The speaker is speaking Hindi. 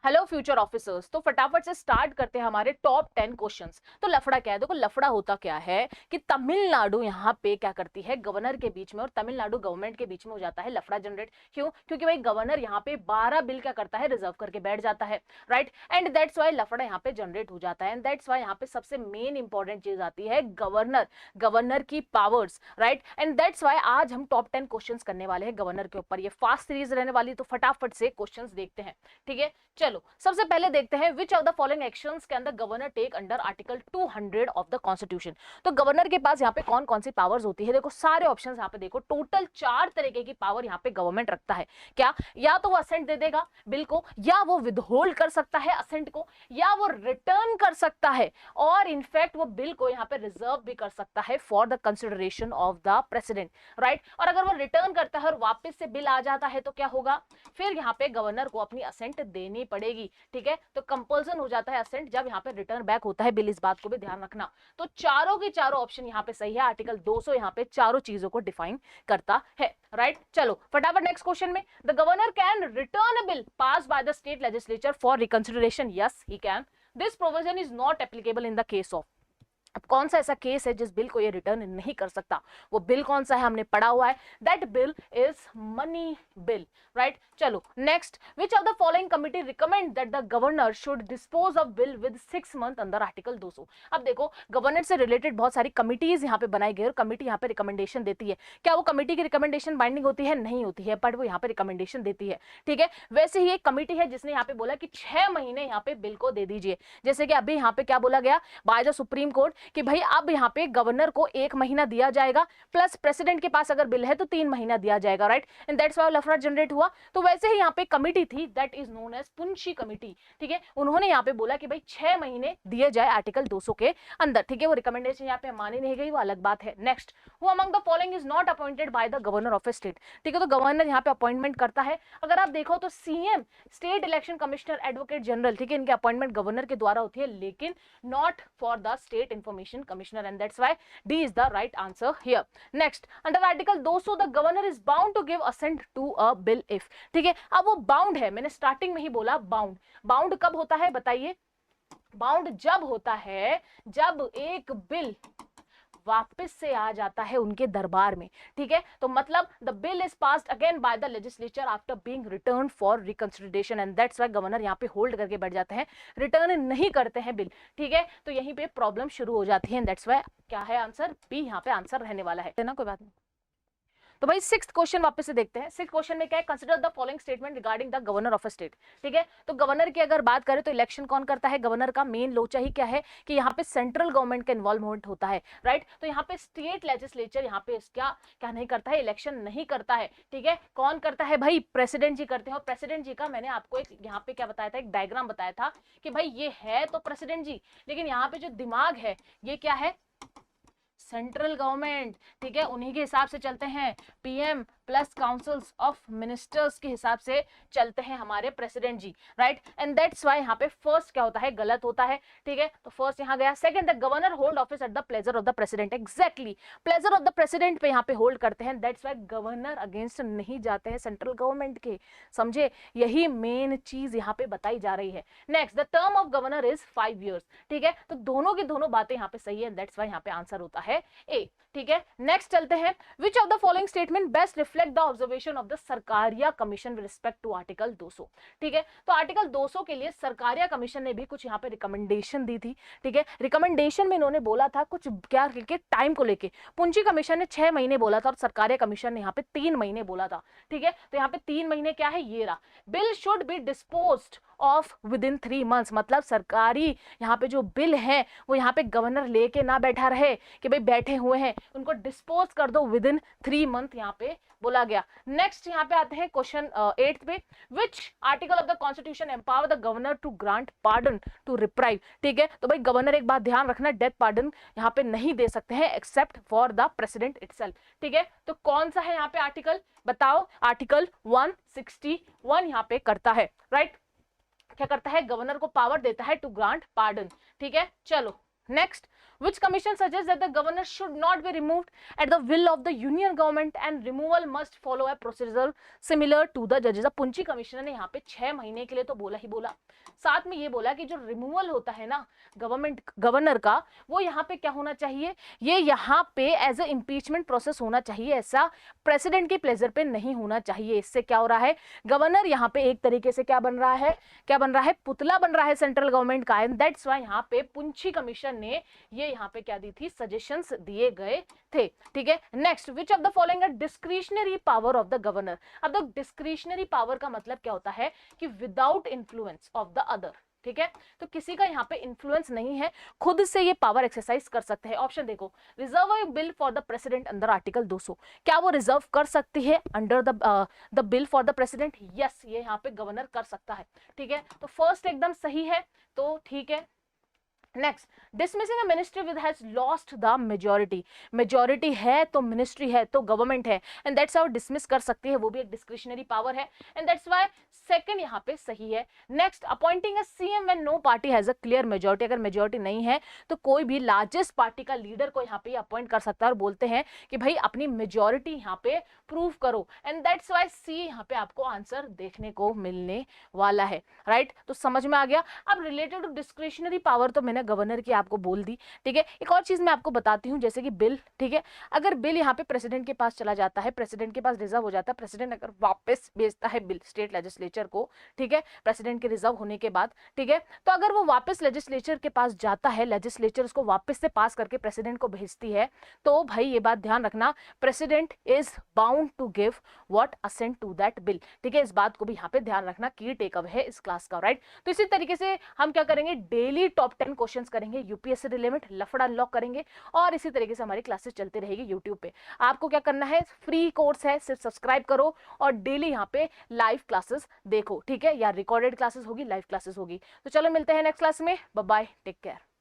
Hello future officers. तो फटाफट से स्टार्ट करते हैं हमारे टॉप 10 क्वेश्चंस। तो लफड़ा क्या है, देखो लफड़ा होता क्या है कि तमिलनाडु यहाँ पे क्या करती है, गवर्नर के बीच में और तमिलनाडु गवर्नमेंट के बीच में हो जाता है लफड़ा जनरेट। क्यों? क्योंकि भाई गवर्नर यहाँ पे 12 बिल क्या करता है, रिजर्व करके बैठ जाता है, राइट। एंड दैट्स वाई लफड़ा यहाँ पे जनरेट हो जाता है। एंड दैट्स वाई यहाँ पे सबसे मेन इंपॉर्टेंट चीज आती है गवर्नर, गवर्नर की powers, right. And that's why आज हम टॉप 10 क्वेश्चंस करने वाले हैं गवर्नर के ऊपर। ये फास्ट सीरीज रहने वाली, तो फटाफट से क्वेश्चंस देखते हैं, ठीक है। चलो सबसे पहले देखते हैं which of the following actions के अंदर governor take under article 200 of the constitution. तो गवर्नर के पास यहाँ पे कौन कौन सी पावर्स होती है, देखो सारे ऑप्शंस यहाँ पे देखो, टोटल 4 तरीके की पावर यहाँ पे गवर्नमेंट रखता है। क्या? या तो वो असेंट दे देगा बिल को, या वो विदहोल्ड कर सकता है असेंट को, या वो रिटर्न कर सकता है, और इनफैक्ट वो बिल को यहाँ पे रिजर्व भी कर सकता है for the consideration of the president, right. और अगर वो रिटर्न करता है और वापस से बिल आ जाता है तो क्या होगा, फिर यहाँ पे गवर्नर को अपनी असेंट देनी पड़ेगी, ठीक है। तो कंपल्सन हो जाता है असेंट जब यहाँ पे रिटर्न बैक होता है बिल, इस बात को भी ध्यान रखना। तो चारों के चारों ऑप्शन यहाँ पे सही है। आर्टिकल 200 यहाँ पे चारों चीजों को डिफाइन करता है, राइट। चलो फटाफट नेक्स्ट क्वेश्चन में, the governor can return a bill pass by the state legislature for reconsideration. Yes he can. This provision is not applicable in the case of. अब कौन सा ऐसा केस है जिस बिल को ये रिटर्न नहीं कर सकता, वो बिल कौन सा है, हमने पढ़ा हुआ है, that bill is money bill, right. चलो next, which of the following committee recommend that the governor should dispose of bill with 6 month under article 200। अब देखो गवर्नर से रिलेटेड बहुत सारी कमिटीज यहाँ पे बनाई गई और कमिटी यहाँ पे रिकमेंडेशन देती है। क्या वो कमिटी की रिकमेंडेशन बाइंडिंग होती है? नहीं होती है, बट वो यहाँ पे रिकमेंडेशन देती है, ठीक है। वैसे ही एक कमिटी है जिसने यहाँ पे बोला कि 6 महीने यहाँ पे बिल को दे दीजिए। जैसे कि अभी यहाँ पे क्या बोला गया बाय द सुप्रीम कोर्ट कि भाई अब यहाँ पे गवर्नर को 1 महीना दिया जाएगा, प्लस प्रेसिडेंट के पास अगर बिल है तो 3 महीना दिया जाएगा, राइट। एंड दैट्स व्हाई लफड़ा जनरेट हुआ। तो वैसे ही यहाँ पे कमिटी थी that is known as Punchhi committee, ठीक है। उन्होंने यहाँ पे बोला कि भाई 6 महीने दिए जाए आर्टिकल 200 के अंदर, ठीक है। वो रिकमेंडेशन यहाँ पे मानी नहीं गई, वो अलग बात है। Next, who among the following is not appointed by the governor of A state, ठीक है। तो गवर्नर यहाँ पे अपॉइंटमेंट करता है। अगर आप देखो तो CM, state election commissioner, advocate general, ठीक है, इनके अपॉइंटमेंट गवर्नर के द्वारा होती है, लेकिन not for the state information commissioner, and that's why D is the right answer here. Next, under article 200 the governor is bound to give assent to a bill if, ठीक है। अब वो बाउंड है, मैंने स्टार्टिंग में ही बोला बाउंड। बाउंड कब होता है बताइए? बाउंड जब होता है जब एक बिल वापस से आ जाता है उनके दरबार में, ठीक है। तो मतलब the bill is passed again by the legislature after being return for reconsideration, and that's why governor यहाँ पे होल्ड करके बैठ जाते हैं, रिटर्न नहीं करते हैं बिल, ठीक है। तो यहीं पे प्रॉब्लम शुरू हो जाती है। दैट्स व्हाई क्या है आंसर? बी यहाँ पे आंसर रहने वाला है ना, कोई बात नहीं। तो भाई 6th क्वेश्चन वापस से देखते हैं। 6th क्वेश्चन में क्या है, consider the following statement regarding the governor of a state, ठीक है। तो गवर्नर की अगर बात करें तो इलेक्शन कौन करता है? गवर्नर का मेन लोचा ही क्या है कि यहाँ पे सेंट्रल गवर्नमेंट का इन्वॉल्वमेंट होता है, राइट। तो यहाँ पे स्टेट लेजिस्लेचर यहाँ पे क्या क्या नहीं करता है, इलेक्शन नहीं करता है, ठीक है। कौन करता है भाई? प्रेसिडेंट जी करते हैं। और प्रेसिडेंट जी का मैंने आपको एक यहाँ पे क्या बताया था, एक डायग्राम बताया था कि भाई ये है तो प्रेसिडेंट जी, लेकिन यहाँ पे जो दिमाग है ये क्या है? सेंट्रल गवर्नमेंट, ठीक है। उन्हीं के हिसाब से चलते हैं, PM plus councils of ministers के हिसाब से चलते हैं हमारे president ji, right. And that's why यहाँ पे फर्स्ट क्या होता है, गलत होता है, ठीक है। तो फर्स्ट यहाँ गया। Second, the governor hold office at the pleasure of the president, exactly pleasure of the president पे यहाँ पे होल्ड करते हैं। दैट्स व्हाई गवर्नर अगेंस्ट नहीं जाते हैं सेंट्रल गवर्नमेंट के, समझे। यही मेन चीज यहाँ पे बताई जा रही है। Next, the term of governor is 5 years, ठीक है। तो दोनों की दोनों बातें यहाँ पे सही है, दैट्स व्हाई यहाँ पे आंसर होता है ए, ठीक है। नेक्स्ट चलते हैं, which of the following statement best reflect the observation of the Sarkaria commission with respect to article 200, ठीक है। तो आर्टिकल 200 के लिए सरकारिया कमीशन ने भी कुछ यहाँ पे रिकमेंडेशन दी थी, ठीक है। रिकमेंडेशन में इन्होंने बोला था कुछ क्या लेके, टाइम को लेके। पुंछी कमीशन ने 6 महीने बोला था और सरकारिया कमीशन ने यहाँ पे 3 महीने बोला था, ठीक है। तो यहाँ पे 3 महीने क्या है, ये रहा। Bill should be disposed of with in 3 months, मतलब सरकारी यहाँ पे जो बिल है वो यहाँ पे गवर्नर लेके ना बैठा रहे कि भाई बैठे हुए हैं, उनको डिस्पोज कर दो विद इन 3 month यहाँ पे बोला गया। नेक्स्ट यहाँ पे आते हैं क्वेश्चन 8th पे, which article of the constitution empower the governor to grant pardon to reprieve, ठीक है। तो भाई गवर्नर एक बात ध्यान रखना, डेथ पार्डन यहाँ पे नहीं दे सकते हैं except for the president itself, ठीक है। तो कौन सा है यहाँ पे आर्टिकल बताओ? आर्टिकल 161 यहाँ पे करता है, राइट। क्या करता है? गवर्नर को पावर देता है टू ग्रांट पार्डन, ठीक है। चलो Next, which commission suggests that the governor should not be removed at the will of the union government and removal must follow a procedure similar to the judges. अब पुंची कमिश्नर ने यहाँ पे 6 महीने के लिए तो बोला ही बोला, साथ में ये बोला कि जो रिमूवल होता है ना गवर्नर का, वो यहाँ पे क्या होना चाहिए, ये यहाँ पे एज ए इम्पीचमेंट प्रोसेस होना चाहिए, ऐसा प्रेसिडेंट के प्लेजर पे नहीं होना चाहिए। इससे क्या हो रहा है, गवर्नर यहाँ पे एक तरीके से क्या बन रहा है, पुतला बन रहा है सेंट्रल गवर्नमेंट का। एंड दैट्स व्हाई यहाँ पे पुंची कमीशन ने ये यहाँ पे क्या दी थी, सजेशंस दिए गए थे। ठीक है, next, which of the following are discretionary power of the governor. अब तो डिस्क्रिशनरी पावर का मतलब क्या होता है कि without influence of the other. ठीक है, तो किसी का यहाँ पे इन्फ्लुएंस नहीं है, खुद से ये पावर एक्सरसाइज कर सकते हैं। ऑप्शन देखो, reserve A bill for the president under article 200, क्या वो रिजर्व कर सकती है under the bill for the president? Yes, ये यहाँ पे गवर्नर कर सकता है। ठीक है, तो फर्स्ट एकदम सही है, तो ठीक है। Next, dismissing a ministry with has lost the majority. Majority है तो मिनिस्ट्री है तो गवर्नमेंट है, एंड दैट्स हाउ डिसमिस कर सकती है, वो भी एक डिस्क्रिशनरी पावर है, एंड दैट्स व्हाई सेकंड यहाँ पे सही है। Next, appointing a CM when no party has a clear majority. अगर मेजॉरिटी नहीं है तो कोई भी लार्जेस्ट पार्टी का लीडर को यहाँ पे अपॉइंट कर सकता है, और बोलते हैं कि भाई अपनी मेजॉरिटी यहाँ पे प्रूव करो, एंड दैट्स व्हाई सी यहाँ पे आपको आंसर देखने को मिलने वाला है। राइट, तो समझ में आ गया। अब रिलेटेड टू डिस्क्रिशनरी पावर तो मैंने गवर्नर की आपको बोल दी। ठीक है, एक और चीज मैं आपको बताती हूँ, जैसे कि बिल। ठीक है, अगर बिल यहाँ पे प्रेसिडेंट के पास चला जाता है, प्रेसिडेंट के पास रिजर्व हो जाता है, प्रेसिडेंट अगर वापस भेजता है बिल स्टेट लेजिस्लेचर को, ठीक है, प्रेसिडेंट के रिजर्व होने के बाद, ठीक है, तो अगर वो वापस लेजिस्लेचर के पास जाता है, लेजिस्लेचर उसको वापस से पास करके प्रेसिडेंट को भेजती है, तो भाई ये बात ध्यान रखना, president is bound to give what assent to that bill. ठीक है, इस बात को भी यहाँ पे ध्यान रखना, की टेक अवे है इस क्लास का। राइट, तो इसी तरीके से हम क्या करेंगे, डेली टॉप 10 क्वेश्चंस करेंगे, यूपीएससी रिलेवेंट, लफड़ा अनलॉक करेंगे, और इसी तरीके से हमारी क्लासेस चलती रहेगी यूट्यूब पे। आपको क्या करना है, फ्री कोर्स है, सिर्फ सब्सक्राइब करो और डेली यहाँ पे लाइव क्लासेस देखो। ठीक है, या रिकॉर्डेड क्लासेस होगी, लाइव क्लासेस होगी। तो चलो मिलते हैं नेक्स्ट क्लास में, बाय बाय, टेक केयर।